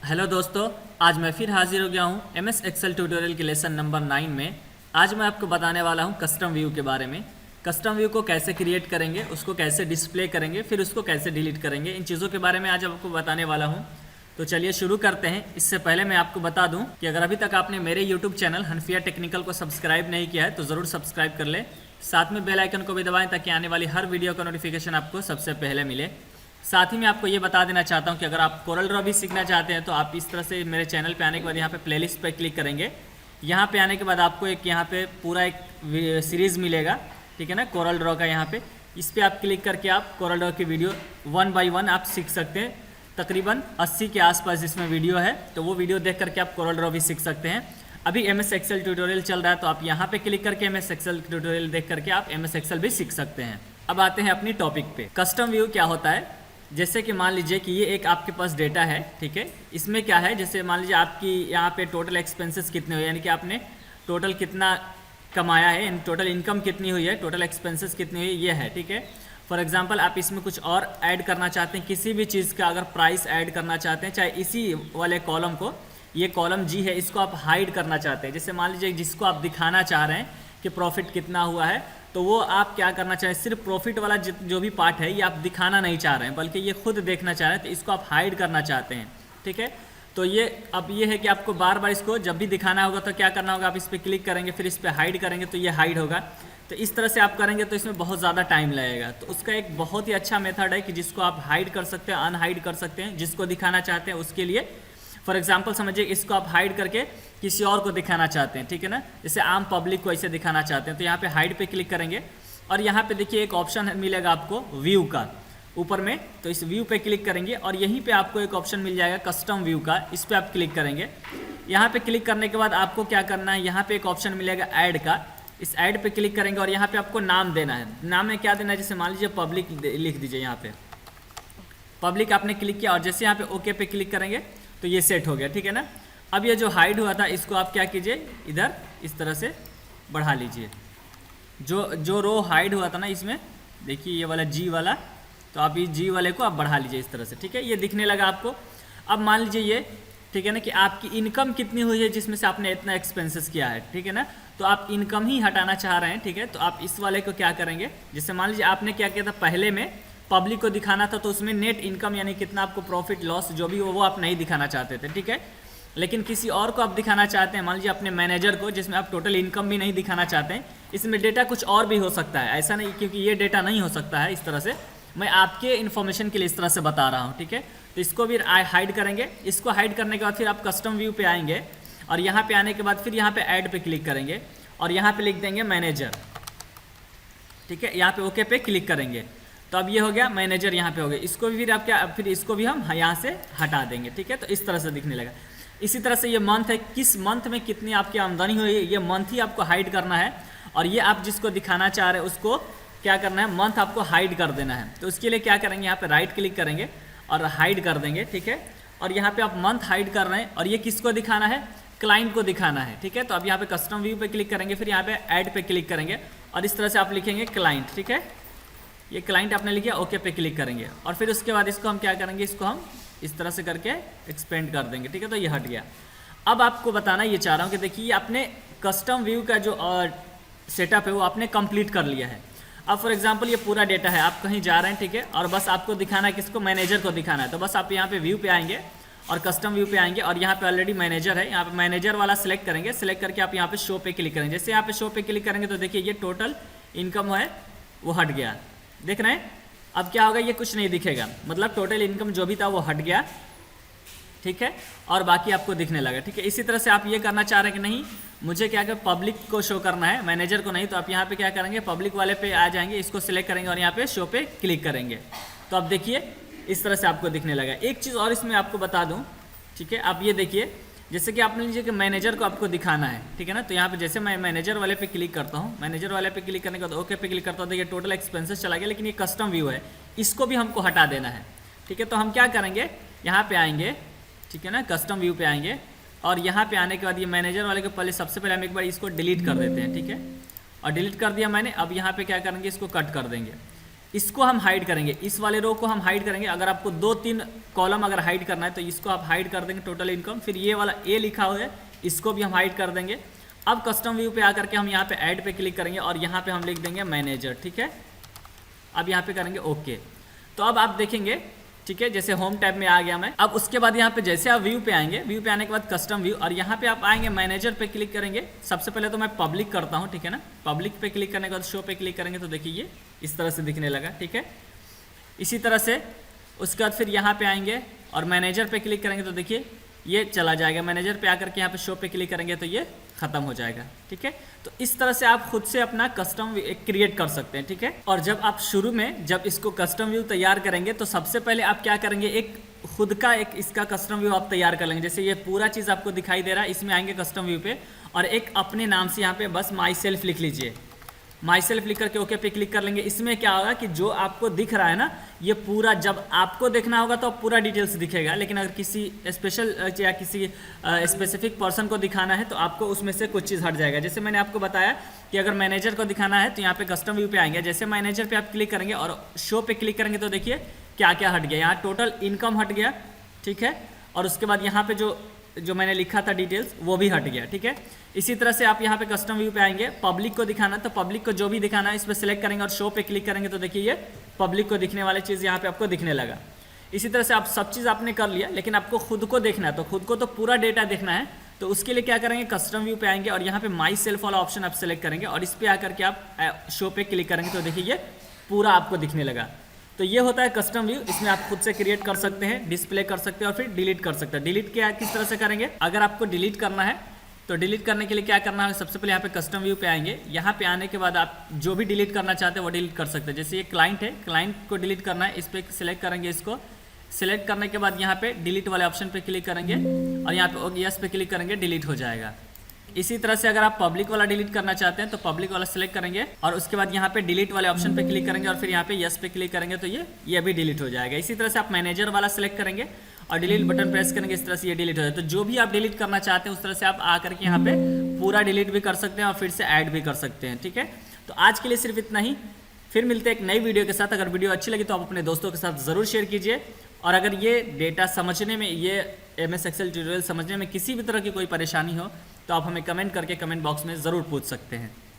Hello दोस्तों, आज मैं फिर हाजिर हो गया हूँ एमएस एक्सेल ट्यूटोरियल के लेसन नंबर 9 में। आज मैं आपको बताने वाला हूँ कस्टम व्यू के बारे में। कस्टम व्यू को कैसे क्रिएट करेंगे, उसको कैसे डिस्प्ले करेंगे, फिर उसको कैसे डिलीट करेंगे, इन चीज़ों के बारे में आज आपको बताने वाला हूँ। तो चलिए शुरू करते हैं। इससे पहले मैं आपको बता दूँ कि अगर अभी तक आपने मेरे यूट्यूब चैनल हनफिया टेक्निकल को सब्सक्राइब नहीं किया है तो ज़रूर सब्सक्राइब कर ले। साथ में बेल आइकन को भी दबाएँ ताकि आने वाली हर वीडियो का नोटिफिकेशन आपको सबसे पहले मिले। साथ ही मैं आपको ये बता देना चाहता हूँ कि अगर आप कोरल ड्रॉ भी सीखना चाहते हैं तो आप इस तरह से मेरे चैनल पे आने के बाद यहाँ पे प्लेलिस्ट पे क्लिक करेंगे। यहाँ पे आने के बाद आपको एक यहाँ पे पूरा एक सीरीज़ मिलेगा, ठीक है ना, कोरल ड्रॉ का। यहाँ पे इस पर आप क्लिक करके आप कोरल ड्रॉ की वीडियो 1 बाय 1 आप सीख सकते हैं। तकरीबन 80 के आसपास इसमें वीडियो है, तो वो वीडियो देख करके आप कोरल ड्रॉ भी सीख सकते हैं। अभी एमएस एक्सेल ट्यूटोरियल चल रहा है तो आप यहाँ पे क्लिक करके एमएस एक्सेल ट्यूटोरियल देख करके आप एमएस एक्सेल भी सीख सकते हैं। अब आते हैं अपनी टॉपिक पे। कस्टम व्यू क्या होता है? जैसे कि मान लीजिए कि ये एक आपके पास डेटा है, ठीक है। इसमें क्या है, जैसे मान लीजिए आपकी यहाँ पे टोटल एक्सपेंसेस कितने हुए, यानी कि आपने टोटल कितना कमाया है, टोटल इनकम कितनी हुई है, टोटल एक्सपेंसेस कितनी हुई है, ये है, ठीक है। फॉर एग्जांपल आप इसमें कुछ और ऐड करना चाहते हैं, किसी भी चीज़ का अगर प्राइस ऐड करना चाहते हैं, चाहे इसी वाले कॉलम को, ये कॉलम जी है, इसको आप हाइड करना चाहते हैं। जैसे मान लीजिए जिसको आप दिखाना चाह रहे हैं कि प्रॉफिट कितना हुआ है, तो वो आप क्या करना चाहें, सिर्फ प्रॉफिट वाला जो भी पार्ट है ये आप दिखाना नहीं चाह रहे हैं, बल्कि ये खुद देखना चाह रहे हैं, तो इसको आप हाइड करना चाहते हैं, ठीक है। तो ये अब ये है कि आपको बार बार इसको जब भी दिखाना होगा तो क्या करना होगा, आप इस पर क्लिक करेंगे, फिर इस पर हाइड करेंगे तो ये हाइड होगा। तो इस तरह से आप करेंगे तो इसमें बहुत ज़्यादा टाइम लगेगा। तो उसका एक बहुत ही अच्छा मेथड है कि जिसको आप हाइड कर सकते हैं, अनहाइड कर सकते हैं, जिसको दिखाना चाहते हैं उसके लिए। फॉर एग्जाम्पल समझिए इसको आप हाइड करके किसी और को दिखाना चाहते हैं, ठीक है ना, जैसे आम पब्लिक को ऐसे दिखाना चाहते हैं, तो यहाँ पे हाइड पे क्लिक करेंगे और यहाँ पे देखिए एक ऑप्शन मिलेगा आपको व्यू का ऊपर में, तो इस व्यू पे क्लिक करेंगे और यहीं पे आपको एक ऑप्शन मिल जाएगा कस्टम व्यू का, इस पर आप क्लिक करेंगे। यहाँ पे क्लिक करने के बाद आपको क्या करना है, यहाँ पे एक ऑप्शन मिलेगा ऐड का, इस ऐड पे क्लिक करेंगे और यहाँ पे आपको नाम देना है। नाम में क्या देना है, जैसे मान लीजिए पब्लिक लिख दीजिए, यहाँ पे पब्लिक आपने क्लिक किया और जैसे यहाँ पे ओके पे क्लिक करेंगे तो ये सेट हो गया, ठीक है ना। अब ये जो हाइड हुआ था इसको आप क्या कीजिए, इधर इस तरह से बढ़ा लीजिए। जो रो हाइड हुआ था ना इसमें, देखिए ये वाला जी वाला, तो आप इस जी वाले को आप बढ़ा लीजिए इस तरह से, ठीक है। ये दिखने लगा आपको। अब मान लीजिए ये, ठीक है ना, कि आपकी इनकम कितनी हुई है जिसमें से आपने इतना एक्सपेंसेस किया है, ठीक है ना। तो आप इनकम ही हटाना चाह रहे हैं, ठीक है। तो आप इस वाले को क्या करेंगे, जैसे मान लीजिए आपने क्या किया था, पहले में पब्लिक को दिखाना था तो उसमें नेट इनकम यानी कितना आपको प्रॉफिट लॉस जो भी हो वो आप नहीं दिखाना चाहते थे, ठीक है। लेकिन किसी और को आप दिखाना चाहते हैं, मान लीजिए अपने मैनेजर को, जिसमें आप टोटल इनकम भी नहीं दिखाना चाहते हैं। इसमें डेटा कुछ और भी हो सकता है, ऐसा नहीं, क्योंकि ये डेटा नहीं हो सकता है इस तरह से। मैं आपके इन्फॉर्मेशन के लिए इस तरह से बता रहा हूँ, ठीक है। तो इसको भी हाइड करेंगे। इसको हाइड करने के बाद फिर आप कस्टम व्यू पे आएंगे और यहाँ पे आने के बाद फिर यहाँ पे ऐड पे क्लिक करेंगे और यहाँ पे लिख देंगे मैनेजर, ठीक है। यहाँ पे ओके पे क्लिक करेंगे तो अब ये हो गया मैनेजर, यहाँ पे हो गया। इसको भी फिर आप क्या, फिर इसको भी हम यहाँ से हटा देंगे, ठीक है। तो इस तरह से दिखने लगा। इसी तरह से ये मंथ है, किस मंथ में कितनी आपकी आमदनी हुई है, ये मंथ ही आपको हाइड करना है। और ये आप जिसको दिखाना चाह रहे हैं उसको क्या करना है, मंथ आपको हाइड कर देना है। तो उसके लिए क्या करेंगे, यहाँ पे राइट क्लिक करेंगे और हाइड कर देंगे, ठीक है। और यहाँ पे आप मंथ हाइड कर रहे हैं और ये किसको दिखाना है, क्लाइंट को दिखाना है, ठीक है। तो अब यहाँ पे कस्टम व्यू पे क्लिक करेंगे, फिर यहाँ पे ऐड पे क्लिक करेंगे और इस तरह से आप लिखेंगे क्लाइंट, ठीक है। ये क्लाइंट आपने लिखा, ओके पे क्लिक करेंगे और फिर उसके बाद इसको हम क्या करेंगे, इसको हम इस तरह से करके एक्सपेंड कर देंगे, ठीक है। तो ये हट गया। अब आपको बताना ये चाह रहा हूँ कि देखिए आपने कस्टम व्यू का जो सेटअप है वो आपने कंप्लीट कर लिया है। अब फॉर एग्जांपल ये पूरा डेटा है, आप कहीं जा रहे हैं, ठीक है, और बस आपको दिखाना है, किसको, मैनेजर को दिखाना है। तो बस आप यहाँ पे व्यू पे आएंगे और कस्टम व्यू पे आएंगे और यहाँ पे ऑलरेडी मैनेजर है, यहाँ पे मैनेजर वाला सिलेक्ट करेंगे। सिलेक्ट करके आप यहाँ पे शो पे क्लिक करेंगे। जैसे यहाँ पे शो पे क्लिक करेंगे तो देखिए ये टोटल इनकम है वो हट गया, देख रहे हैं। अब क्या होगा, ये कुछ नहीं दिखेगा, मतलब टोटल इनकम जो भी था वो हट गया, ठीक है, और बाकी आपको दिखने लगा, ठीक है। इसी तरह से आप ये करना चाह रहे हैं कि नहीं, मुझे क्या कर पब्लिक को शो करना है, मैनेजर को नहीं, तो आप यहाँ पे क्या करेंगे, पब्लिक वाले पे आ जाएंगे, इसको सिलेक्ट करेंगे और यहाँ पे शो पे क्लिक करेंगे। तो अब देखिए इस तरह से आपको दिखने लगा। एक चीज़ और इसमें आपको बता दूँ, ठीक है। आप ये देखिए, जैसे कि आपने लीजिए कि मैनेजर को आपको दिखाना है, ठीक है ना। तो यहाँ पे जैसे मैं मैनेजर वाले पे क्लिक करता हूँ, मैनेजर वाले पे क्लिक करने के बाद ओके पे क्लिक करता हूँ, देखिए टोटल एक्सपेंसेस चला गया, लेकिन ये कस्टम व्यू है, इसको भी हमको हटा देना है, ठीक है। तो हम क्या करेंगे, यहाँ पे आएंगे, ठीक है ना, कस्टम व्यू पे आएंगे और यहाँ पे आने के बाद ये मैनेजर वाले को पहले सबसे पहले हम एक बार इसको डिलीट कर देते हैं, ठीक है। और डिलीट कर दिया मैंने। अब यहाँ पे क्या करेंगे, इसको कट कर देंगे। इसको हम हाइड करेंगे, इस वाले रो को हम हाइड करेंगे। अगर आपको 2-3 कॉलम अगर हाइड करना है तो इसको आप हाइड कर देंगे, टोटल इनकम। फिर ये वाला ए लिखा हुआ है इसको भी हम हाइड कर देंगे। अब कस्टम व्यू पे आकर के हम यहाँ पे ऐड पे क्लिक करेंगे और यहाँ पे हम लिख देंगे मैनेजर, ठीक है। अब यहाँ पे करेंगे ओके। तो अब आप देखेंगे, ठीक है, जैसे होम टैब में आ गया मैं। अब उसके बाद यहाँ पे जैसे आप व्यू पे आएंगे, व्यू पे आने के बाद कस्टम व्यू और यहाँ पे आप आएंगे मैनेजर पे क्लिक करेंगे। सबसे पहले तो मैं पब्लिक करता हूँ, ठीक है ना। पब्लिक पे क्लिक करने के बाद शो पे क्लिक करेंगे तो देखिए ये इस तरह से दिखने लगा, ठीक है। इसी तरह से उसके बाद फिर यहाँ पे आएंगे और मैनेजर पे क्लिक करेंगे तो देखिए ये चला जाएगा। मैनेजर पे आकर के यहाँ पे शो पे क्लिक करेंगे तो ये खत्म हो जाएगा, ठीक है। तो इस तरह से आप खुद से अपना कस्टम क्रिएट कर सकते हैं, ठीक है। और जब आप शुरू में जब इसको कस्टम व्यू तैयार करेंगे तो सबसे पहले आप क्या करेंगे, एक खुद का एक इसका कस्टम व्यू आप तैयार कर लेंगे। जैसे ये पूरा चीज़ आपको दिखाई दे रहा है, इसमें आएंगे कस्टम व्यू पे और एक अपने नाम से यहाँ पे बस माई सेल्फ लिख लीजिए। माई सेल्फ लिख करके ओके पे क्लिक कर लेंगे। इसमें क्या होगा कि जो आपको दिख रहा है ना, ये पूरा जब आपको देखना होगा तो पूरा डिटेल्स दिखेगा, लेकिन अगर किसी स्पेशल या किसी स्पेसिफिक पर्सन को दिखाना है तो आपको उसमें से कुछ चीज़ हट जाएगा। जैसे मैंने आपको बताया कि अगर मैनेजर को दिखाना है तो यहाँ पे कस्टम व्यू पे आएंगे। जैसे मैनेजर पे आप क्लिक करेंगे और शो पे क्लिक करेंगे तो देखिए क्या क्या हट गया। यहाँ टोटल इनकम हट गया, ठीक है। और उसके बाद यहाँ पे जो मैंने लिखा था डिटेल्स वो भी हट गया, ठीक है। इसी तरह से आप यहाँ पे कस्टम व्यू पे आएंगे, पब्लिक को दिखाना तो पब्लिक को जो भी दिखाना है इस पर सिलेक्ट करेंगे और शो पे क्लिक करेंगे तो देखिए ये पब्लिक को दिखने वाली चीज़ यहाँ पे आपको दिखने लगा। इसी तरह से आप सब चीज़ आपने कर लिया, लेकिन आपको खुद को देखना है तो खुद को तो पूरा डेटा देखना है। तो उसके लिए क्या करेंगे, कस्टम व्यू पे आएंगे और यहाँ पे माई सेल्फ वाला ऑप्शन आप सेलेक्ट करेंगे और इस पर आकर के आप शो पे क्लिक करेंगे तो देखिए ये पूरा आपको दिखने लगा। तो ये होता है कस्टम व्यू। इसमें आप खुद से क्रिएट कर सकते हैं, डिस्प्ले कर सकते हैं और फिर डिलीट कर सकते हैं। डिलीट क्या किस तरह से करेंगे, अगर आपको डिलीट करना है तो डिलीट करने के लिए क्या करना है, सबसे पहले यहाँ पे कस्टम व्यू पे आएंगे। यहाँ पे आने के बाद आप जो भी डिलीट करना चाहते हैं वो डिलीट कर सकते हैं। जैसे ये क्लाइंट है, क्लाइंट को डिलीट करना है, इस पर सिलेक्ट करेंगे। इसको सिलेक्ट करने के बाद यहाँ पे डिलीट वाले ऑप्शन पे क्लिक करेंगे और यहाँ पे यस पे क्लिक करेंगे, डिलीट हो जाएगा। इसी तरह से अगर आप पब्लिक वाला डिलीट करना चाहते हैं तो पब्लिक वाला सिलेक्ट करेंगे और उसके बाद यहाँ पे डिलीट वाले ऑप्शन पे क्लिक करेंगे और फिर यहाँ पे यस पे क्लिक करेंगे तो ये भी डिलीट हो जाएगा। इसी तरह से आप मैनेजर वाला सिलेक्ट करेंगे और डिलीट बटन प्रेस करेंगे, इस तरह से ये डिलीट हो जाए। तो जो भी आप डिलीट करना चाहते हैं उस तरह से आप आकर के यहाँ पे पूरा डिलीट भी कर सकते हैं और फिर से ऐड भी कर सकते हैं, ठीक है। तो आज के लिए सिर्फ इतना ही, फिर मिलते हैं एक नई वीडियो के साथ। अगर वीडियो अच्छी लगी तो आप अपने दोस्तों के साथ ज़रूर शेयर कीजिए और अगर ये डेटा समझने में, ये MS एक्सेल ट्यूटोरियल समझने में किसी भी तरह की कोई परेशानी हो तो आप हमें कमेंट करके कमेंट बॉक्स में ज़रूर पूछ सकते हैं।